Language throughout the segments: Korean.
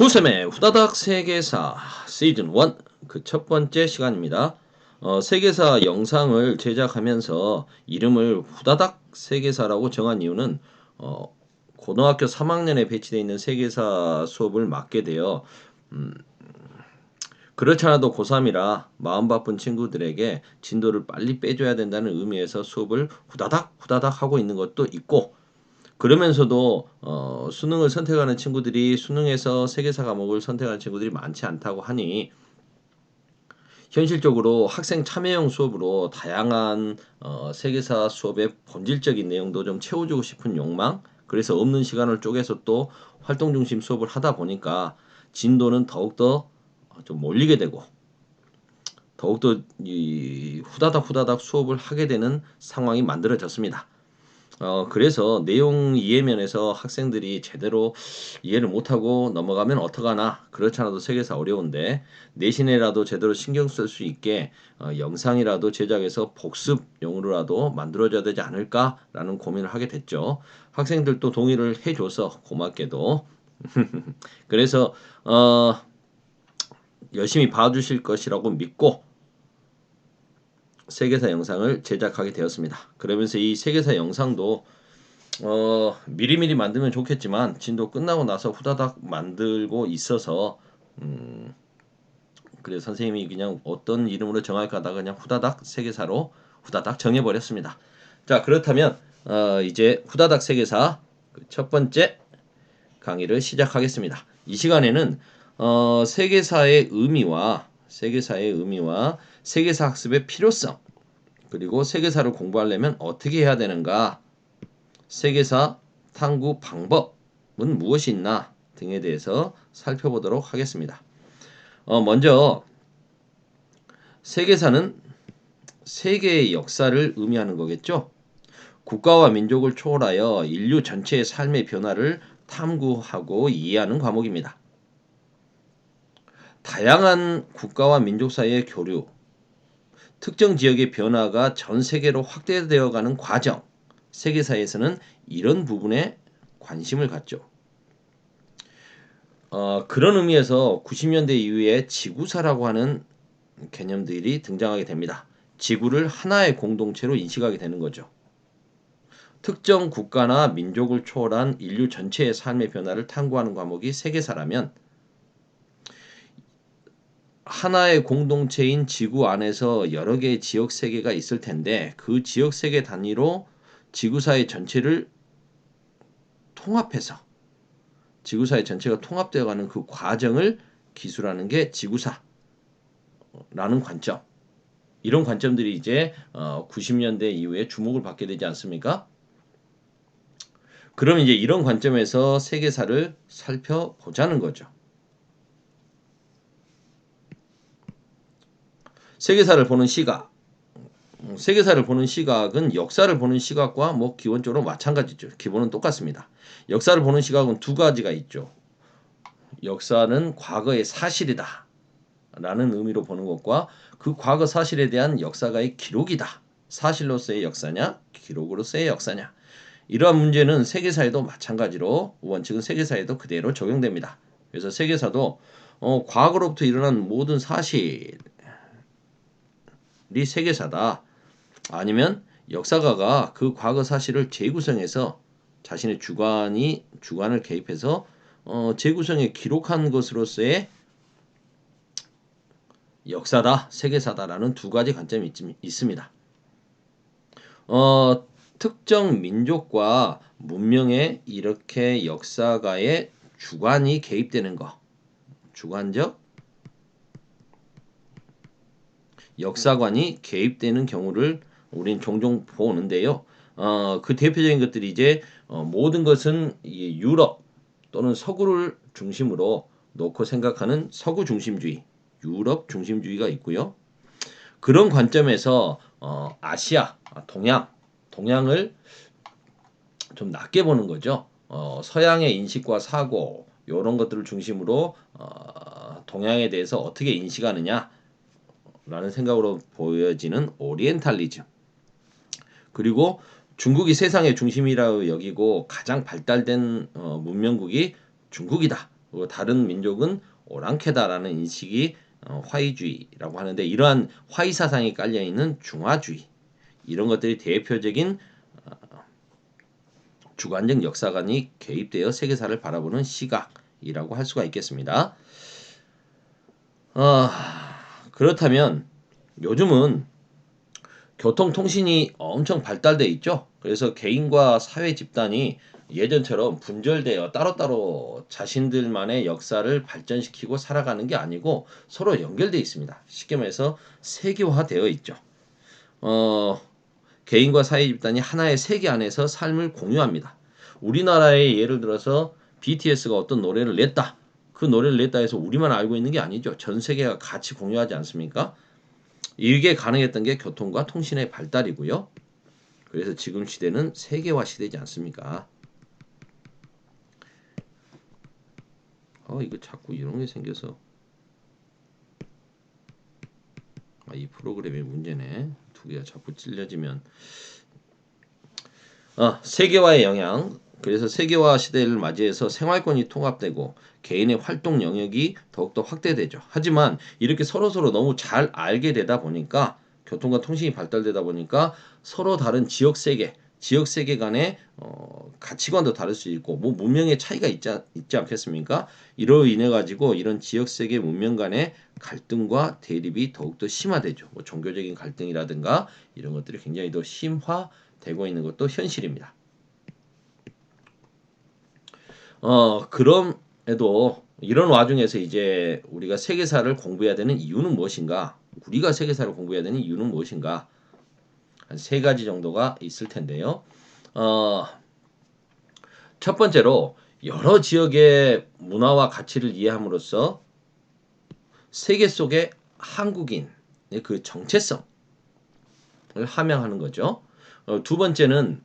후셈의 후다닥 세계사 시즌 1 그 첫 번째 시간입니다. 세계사 영상을 제작하면서 이름을 후다닥 세계사라고 정한 이유는 고등학교 3학년에 배치되어 있는 세계사 수업을 맡게 되어 그렇지 않아도 고3이라 마음 바쁜 친구들에게 진도를 빨리 빼줘야 된다는 의미에서 수업을 후다닥 후다닥 하고 있는 것도 있고, 그러면서도 수능을 선택하는 친구들이 수능에서 세계사 과목을 선택하는 친구들이 많지 않다고 하니 현실적으로 학생 참여형 수업으로 다양한 세계사 수업의 본질적인 내용도 좀 채워주고 싶은 욕망, 그래서 없는 시간을 쪼개서 또 활동 중심 수업을 하다 보니까 진도는 더욱더 좀 몰리게 되고 더욱더 이 후다닥 후다닥 수업을 하게 되는 상황이 만들어졌습니다. 그래서 내용 이해면에서 학생들이 제대로 이해를 못하고 넘어가면 어떡하나, 그렇지 않아도 세계사 어려운데 내신에라도 제대로 신경 쓸 수 있게 영상이라도 제작해서 복습용으로라도 만들어져야 되지 않을까라는 고민을 하게 됐죠. 학생들도 동의를 해줘서 고맙게도 그래서 열심히 봐주실 것이라고 믿고 세계사 영상을 제작하게 되었습니다. 그러면서 이 세계사 영상도 미리미리 만들면 좋겠지만 진도 끝나고 나서 후다닥 만들고 있어서 그래서 선생님이 그냥 어떤 이름으로 정할까 하다가 그냥 후다닥 세계사로 후다닥 정해버렸습니다. 자, 그렇다면 이제 후다닥 세계사 첫 번째 강의를 시작하겠습니다. 이 시간에는 세계사의 의미와 세계사 학습의 필요성, 그리고 세계사를 공부하려면 어떻게 해야 되는가, 세계사 탐구 방법은 무엇이 있나 등에 대해서 살펴보도록 하겠습니다. 먼저 세계사는 세계의 역사를 의미하는 거겠죠. 국가와 민족을 초월하여 인류 전체의 삶의 변화를 탐구하고 이해하는 과목입니다. 다양한 국가와 민족 사이의 교류, 특정 지역의 변화가 전 세계로 확대되어 가는 과정, 세계사에서는 이런 부분에 관심을 갖죠. 그런 의미에서 90년대 이후에 지구사라고 하는 개념들이 등장하게 됩니다. 지구를 하나의 공동체로 인식하게 되는 거죠. 특정 국가나 민족을 초월한 인류 전체의 삶의 변화를 탐구하는 과목이 세계사라면, 하나의 공동체인 지구 안에서 여러 개의 지역 세계가 있을 텐데 그 지역 세계 단위로 지구사의 전체를 통합해서 지구사의 전체가 통합되어가는 그 과정을 기술하는 게 지구사라는 관점. 이런 관점들이 이제 90년대 이후에 주목을 받게 되지 않습니까? 그럼 이제 이런 관점에서 세계사를 살펴보자는 거죠. 세계사를 보는 시각. 세계사를 보는 시각은 역사를 보는 시각과 기본적으로 마찬가지죠. 기본은 똑같습니다. 역사를 보는 시각은 두 가지가 있죠. 역사는 과거의 사실이다 라는 의미로 보는 것과 그 과거 사실에 대한 역사가의 기록이다. 사실로서의 역사냐, 기록으로서의 역사냐. 이러한 문제는 세계사에도 마찬가지로 원칙은 세계사에도 그대로 적용됩니다. 그래서 세계사도 과거로부터 일어난 모든 사실이 세계사다. 아니면 역사가가 그 과거 사실을 재구성해서 자신의 주관을 개입해서 재구성에 기록한 것으로서의 역사다, 세계사다라는 두 가지 관점이 있습니다. 특정 민족과 문명에 이렇게 역사가의 주관이 개입되는 것, 주관적 역사관이 개입되는 경우를 우린 종종 보는데요. 그 대표적인 것들이 이제 모든 것은 유럽 또는 서구를 중심으로 놓고 생각하는 서구 중심주의, 유럽 중심주의가 있고요. 그런 관점에서 아시아, 동양을 좀 낮게 보는 거죠. 서양의 인식과 사고 이런 것들을 중심으로 동양에 대해서 어떻게 인식하느냐 라는 생각으로 보여지는 오리엔탈리즘, 그리고 중국이 세상의 중심이라고 여기고 가장 발달된 문명국이 중국이다 그리고 다른 민족은 오랑캐다라는 인식이 화이주의라고 하는데, 이러한 화이 사상이 깔려 있는 중화주의, 이런 것들이 대표적인 주관적 역사관이 개입되어 세계사를 바라보는 시각이라고 할 수가 있겠습니다. 그렇다면 요즘은 교통통신이 엄청 발달돼 있죠. 그래서 개인과 사회 집단이 예전처럼 분절되어 따로따로 자신들만의 역사를 발전시키고 살아가는 게 아니고 서로 연결돼 있습니다. 쉽게 말해서 세계화되어 있죠. 어, 개인과 사회 집단이 하나의 세계 안에서 삶을 공유합니다. 우리나라의 예를 들어서 BTS가 어떤 노래를 냈다. 그 노래를 냈다 해서 우리만 알고 있는 게 아니죠. 전 세계가 같이 공유하지 않습니까? 이게 가능했던 게 교통과 통신의 발달이고요. 그래서 지금 시대는 세계화 시대지 않습니까? 이거 자꾸 이런 게 생겨서 이 프로그램의 문제네. 두 개가 자꾸 찔려지면 세계화의 영향. 그래서 세계화 시대를 맞이해서 생활권이 통합되고 개인의 활동 영역이 더욱더 확대되죠. 하지만 이렇게 서로서로 너무 잘 알게 되다 보니까, 교통과 통신이 발달되다 보니까 서로 다른 지역 세계 간의 가치관도 다를 수 있고 뭐 문명의 차이가 있지 않겠습니까? 이로 인해 가지고 이런 지역 세계 문명 간의 갈등과 대립이 더욱더 심화되죠. 뭐 종교적인 갈등이라든가 이런 것들이 굉장히 더 심화되고 있는 것도 현실입니다. 그럼에도 이런 와중에서 이제 우리가 세계사를 공부해야 되는 이유는 무엇인가? 우리가 세계사를 공부해야 되는 이유는 무엇인가? 한 세 가지 정도가 있을 텐데요. 어, 첫 번째로 여러 지역의 문화와 가치를 이해함으로써 세계 속의 한국인의 그 정체성을 함양하는 거죠. 두 번째는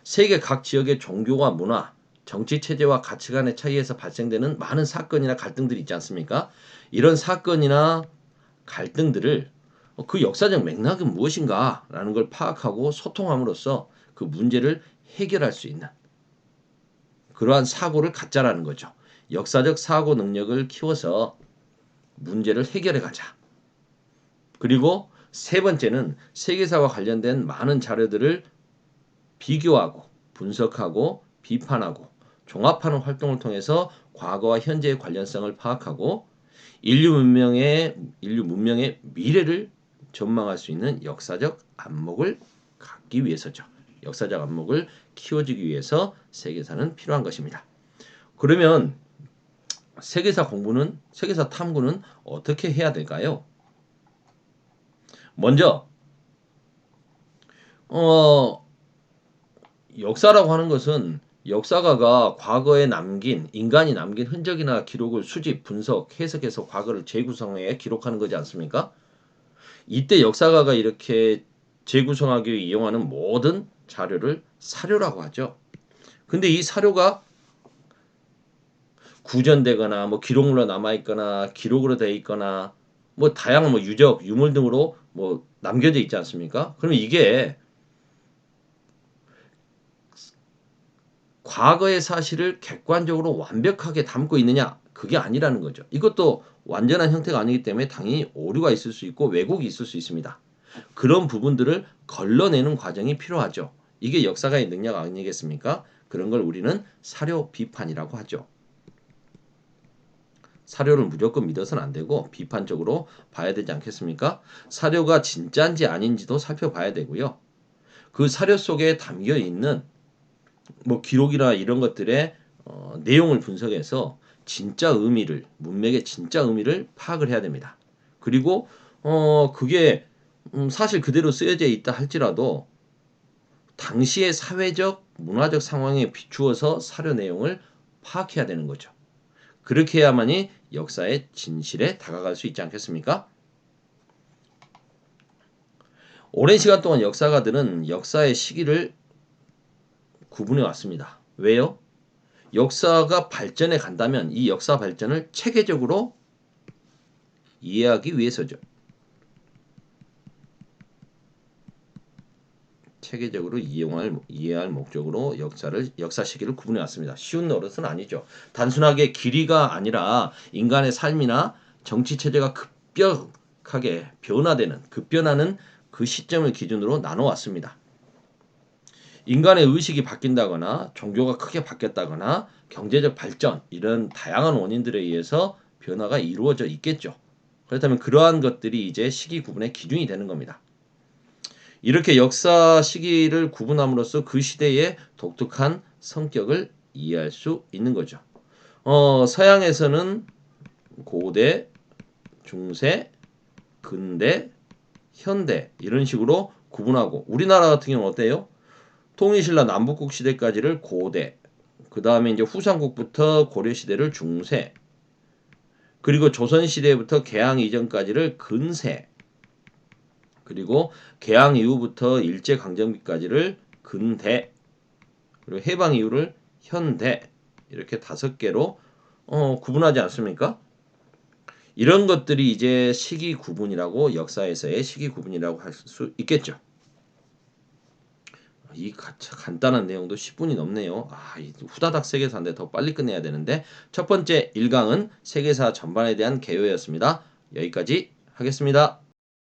세계 각 지역의 종교와 문화, 정치 체제와 가치관의 차이에서 발생되는 많은 사건이나 갈등들이 있지 않습니까? 이런 사건이나 갈등들을 그 역사적 맥락은 무엇인가라는 걸 파악하고 소통함으로써 그 문제를 해결할 수 있는 그러한 사고를 갖자라는 거죠. 역사적 사고 능력을 키워서 문제를 해결해 가자. 그리고 세 번째는 세계사와 관련된 많은 자료들을 비교하고 분석하고 비판하고 종합하는 활동을 통해서 과거와 현재의 관련성을 파악하고 인류 문명의 미래를 전망할 수 있는 역사적 안목을 갖기 위해서죠. 역사적 안목을 키워주기 위해서 세계사는 필요한 것입니다. 그러면 세계사 탐구는 어떻게 해야 될까요? 먼저 어, 역사라고 하는 것은 역사가가 과거에 인간이 남긴 흔적이나 기록을 수집, 분석, 해석해서 과거를 재구성해 기록하는 거지 않습니까? 이때 역사가가 이렇게 재구성하기 위해 이용하는 모든 자료를 사료라고 하죠. 근데 이 사료가 구전되거나 뭐 기록물로 남아 있거나 기록으로 되어 있거나 뭐 다양한 뭐 유적, 유물 등으로 뭐 남겨져 있지 않습니까? 그러면 이게 과거의 사실을 객관적으로 완벽하게 담고 있느냐? 그게 아니라는 거죠. 이것도 완전한 형태가 아니기 때문에 당연히 오류가 있을 수 있고 왜곡이 있을 수 있습니다. 그런 부분들을 걸러내는 과정이 필요하죠. 이게 역사가의 능력 아니겠습니까? 그런 걸 우리는 사료 비판이라고 하죠. 사료를 무조건 믿어서는 안 되고 비판적으로 봐야 되지 않겠습니까? 사료가 진짜인지 아닌지도 살펴봐야 되고요. 그 사료 속에 담겨 있는 뭐 기록이나 이런 것들의 내용을 분석해서 진짜 의미를, 문맥의 진짜 의미를 파악을 해야 됩니다. 그리고 그게 사실 그대로 쓰여져 있다 할지라도 당시의 사회적 문화적 상황에 비추어서 사료 내용을 파악해야 되는 거죠. 그렇게 해야만이 역사의 진실에 다가갈 수 있지 않겠습니까? 오랜 시간 동안 역사가들은 역사의 시기를 구분해 왔습니다. 왜요? 역사가 발전해 간다면 이 역사 발전을 체계적으로 이해하기 위해서죠. 체계적으로 이해할 목적으로 역사 시기를 구분해 왔습니다. 쉬운 노릇은 아니죠. 단순하게 길이가 아니라 인간의 삶이나 정치 체제가 급격하게 급변하는 그 시점을 기준으로 나눠 왔습니다. 인간의 의식이 바뀐다거나 종교가 크게 바뀌었다거나 경제적 발전 이런 다양한 원인들에 의해서 변화가 이루어져 있겠죠. 그렇다면 그러한 것들이 이제 시기 구분의 기준이 되는 겁니다. 이렇게 역사 시기를 구분함으로써 그 시대의 독특한 성격을 이해할 수 있는 거죠. 서양에서는 고대, 중세, 근대, 현대 이런 식으로 구분하고 우리나라 같은 경우는 어때요? 통일신라 남북국 시대까지를 고대, 그 다음에 이제 후삼국부터 고려시대를 중세, 그리고 조선시대부터 개항 이전까지를 근세, 그리고 개항 이후부터 일제강점기까지를 근대, 그리고 해방 이후를 현대 이렇게 5개로 구분하지 않습니까? 이런 것들이 이제 시기 구분이라고 역사에서의 시기 구분이라고 할 수 있겠죠. 이 간단한 내용도 10분이 넘네요. 후다닥 세계사인데 더 빨리 끝내야 되는데 첫 번째 1강은 세계사 전반에 대한 개요였습니다. 여기까지 하겠습니다.